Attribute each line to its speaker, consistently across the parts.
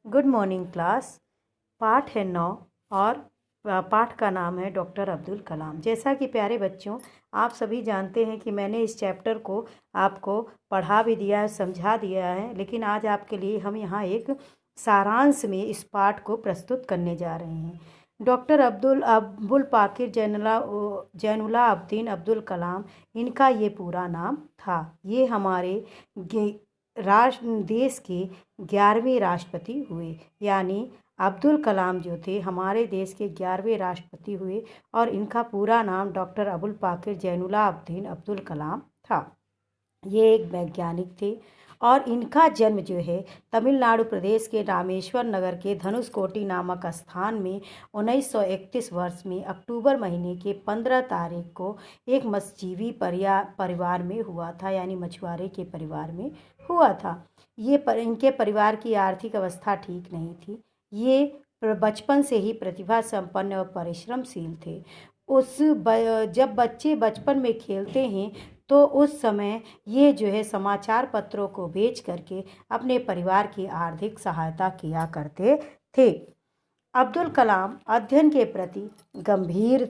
Speaker 1: Good morning class. पाठ है 9 और पाठ का नाम है डॉक्टर अब्दुल कलाम। जैसा कि प्यारे बच्चों, आप सभी जानते हैं कि मैंने इस चैप्टर को आपको पढ़ा भी दिया है, समझा दिया है, लेकिन आज आपके लिए हम यहाँ एक सारांश में इस पाठ को प्रस्तुत करने जा रहे हैं। डॉक्टर अब्दुल पाकिर जैनुलाब्दीन अब्दुल कलाम, इनका ये पूरा नाम था। ये हमारे देश के 11वें राष्ट्रपति हुए, यानी अब्दुल कलाम जो थे हमारे देश के 11वें राष्ट्रपति हुए और इनका पूरा नाम डॉक्टर अबुल पाकिर जैनुलाब्दीन अब्दुल कलाम था। ये एक वैज्ञानिक थे और इनका जन्म जो है तमिलनाडु प्रदेश के रामेश्वर नगर के धनुषकोटी नामक स्थान में 1931 वर्ष में अक्टूबर महीने के 15 तारीख को एक मत्स्यजीवी परिवार में हुआ था, यानी मछुआरे के परिवार में हुआ था। इनके परिवार की आर्थिक अवस्था ठीक नहीं थी। ये बचपन से ही प्रतिभा संपन्न और परिश्रमशील थे। जब बच्चे बचपन में खेलते हैं तो उस समय ये जो है समाचार पत्रों को बेच करके अपने परिवार की आर्थिक सहायता किया करते थे। अब्दुल कलाम अध्ययन के प्रति गंभीर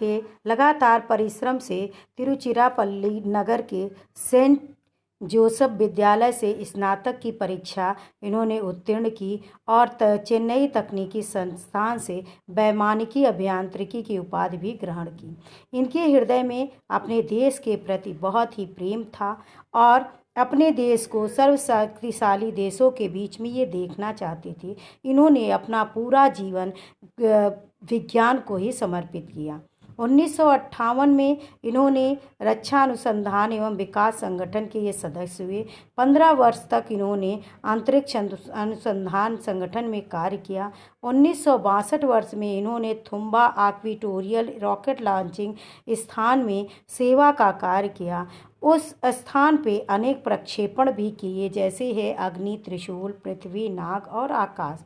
Speaker 1: थे। लगातार परिश्रम से तिरुचिरापल्ली नगर के सेंट जोसेफ विद्यालय से स्नातक की परीक्षा इन्होंने उत्तीर्ण की और चेन्नई तकनीकी संस्थान से वैमानिकी अभियांत्रिकी की उपाधि भी ग्रहण की। इनके हृदय में अपने देश के प्रति बहुत ही प्रेम था और अपने देश को सर्वशक्तिशाली देशों के बीच में ये देखना चाहते थे। इन्होंने अपना पूरा जीवन विज्ञान को ही समर्पित किया। 1958 में इन्होंने रक्षा अनुसंधान एवं विकास संगठन के ये सदस्य हुए। 15 वर्ष तक इन्होंने अंतरिक्ष अनुसंधान संगठन में कार्य किया। 1962 वर्ष में इन्होंने थुम्बा इक्वेटोरियल रॉकेट लॉन्चिंग स्थान में सेवा का कार्य किया। उस स्थान पे अनेक प्रक्षेपण भी किए, जैसे है अग्नि, त्रिशूल, पृथ्वी, नाग और आकाश।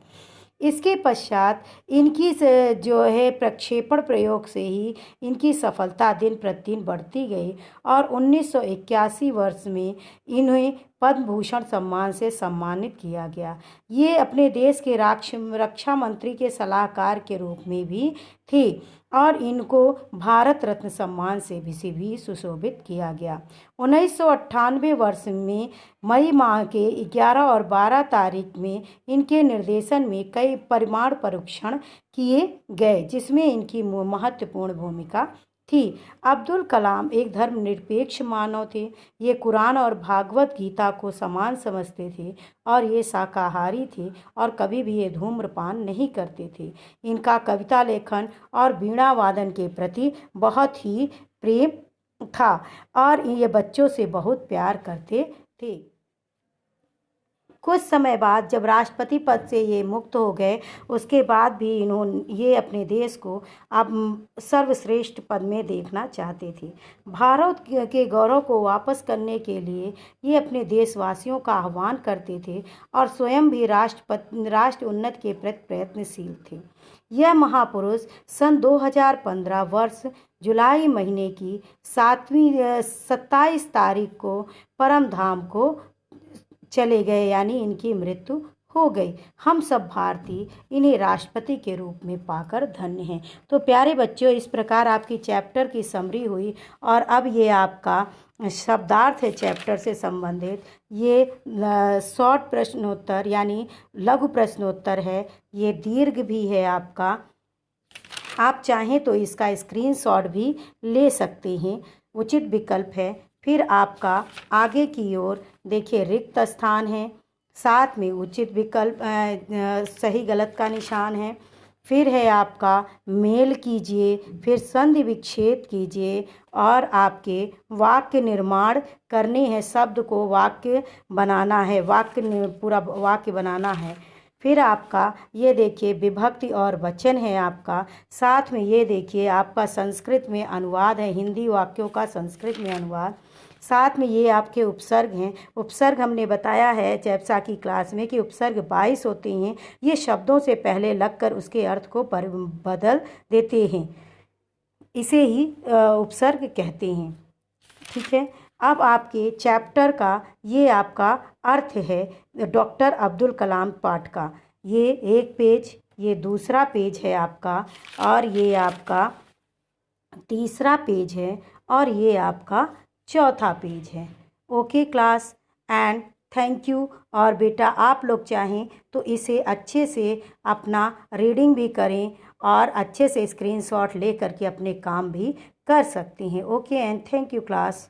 Speaker 1: इसके पश्चात इनकी जो है प्रक्षेपण प्रयोग से ही इनकी सफलता दिन प्रतिदिन बढ़ती गई और 1981 वर्ष में इन्हें पद्म भूषण सम्मान से सम्मानित किया गया। ये अपने देश के रक्षा मंत्री के सलाहकार के रूप में भी थे और इनको भारत रत्न सम्मान से भी सुशोभित किया गया। 1998 वर्ष में मई माह के 11 और 12 तारीख में इनके निर्देशन में कई परमाणु परीक्षण किए गए, जिसमें इनकी महत्वपूर्ण भूमिका थी। अब्दुल कलाम एक धर्मनिरपेक्ष मानव थे। ये कुरान और भागवत गीता को समान समझते थे और ये शाकाहारी थे और कभी भी ये धूम्रपान नहीं करते थे। इनका कविता लेखन और वीणा वादन के प्रति बहुत ही प्रेम था और ये बच्चों से बहुत प्यार करते थे। कुछ समय बाद जब राष्ट्रपति पद से ये मुक्त हो गए, उसके बाद भी ये अपने देश को अब सर्वश्रेष्ठ पद में देखना चाहते थे। भारत के गौरव को वापस करने के लिए ये अपने देशवासियों का आह्वान करते थे और स्वयं भी राष्ट्र उन्नति के प्रति प्रयत्नशील थे। यह महापुरुष सन 2015 वर्ष जुलाई महीने की 27 तारीख को परम धाम को चले गए, यानी इनकी मृत्यु हो गई। हम सब भारतीय इन्हें राष्ट्रपति के रूप में पाकर धन्य हैं। तो प्यारे बच्चों, इस प्रकार आपकी चैप्टर की समरी हुई और अब ये आपका शब्दार्थ है चैप्टर से संबंधित। ये शॉर्ट प्रश्नोत्तर यानी लघु प्रश्नोत्तर है। ये दीर्घ भी है आपका। आप चाहें तो इसका स्क्रीनशॉट भी ले सकते हैं, उचित विकल्प है। फिर आपका आगे की ओर देखिए रिक्त स्थान है, साथ में उचित विकल्प सही गलत का निशान है। फिर है आपका मेल कीजिए, फिर संधि विच्छेद कीजिए और आपके वाक्य निर्माण करने हैं। शब्द को वाक्य बनाना है, पूरा वाक्य बनाना है। फिर आपका ये देखिए विभक्ति और वचन है आपका। साथ में ये देखिए आपका संस्कृत में अनुवाद है, हिंदी वाक्यों का संस्कृत में अनुवाद। साथ में ये आपके उपसर्ग हैं। उपसर्ग हमने बताया है जैसा की क्लास में कि उपसर्ग 22 होते हैं। ये शब्दों से पहले लगकर उसके अर्थ को बदल देते हैं, इसे ही उपसर्ग कहते हैं। ठीक है। अब आपके चैप्टर का ये आपका अर्थ है डॉक्टर अब्दुल कलाम पाठ का। ये एक पेज, ये दूसरा पेज है आपका, और ये आपका तीसरा पेज है, और ये आपका चौथा पेज है। Okay class, and thank you. और बेटा आप लोग चाहें तो इसे अच्छे से अपना रीडिंग भी करें और अच्छे से स्क्रीनशॉट ले करके अपने काम भी कर सकती हैं। Okay and thank you class.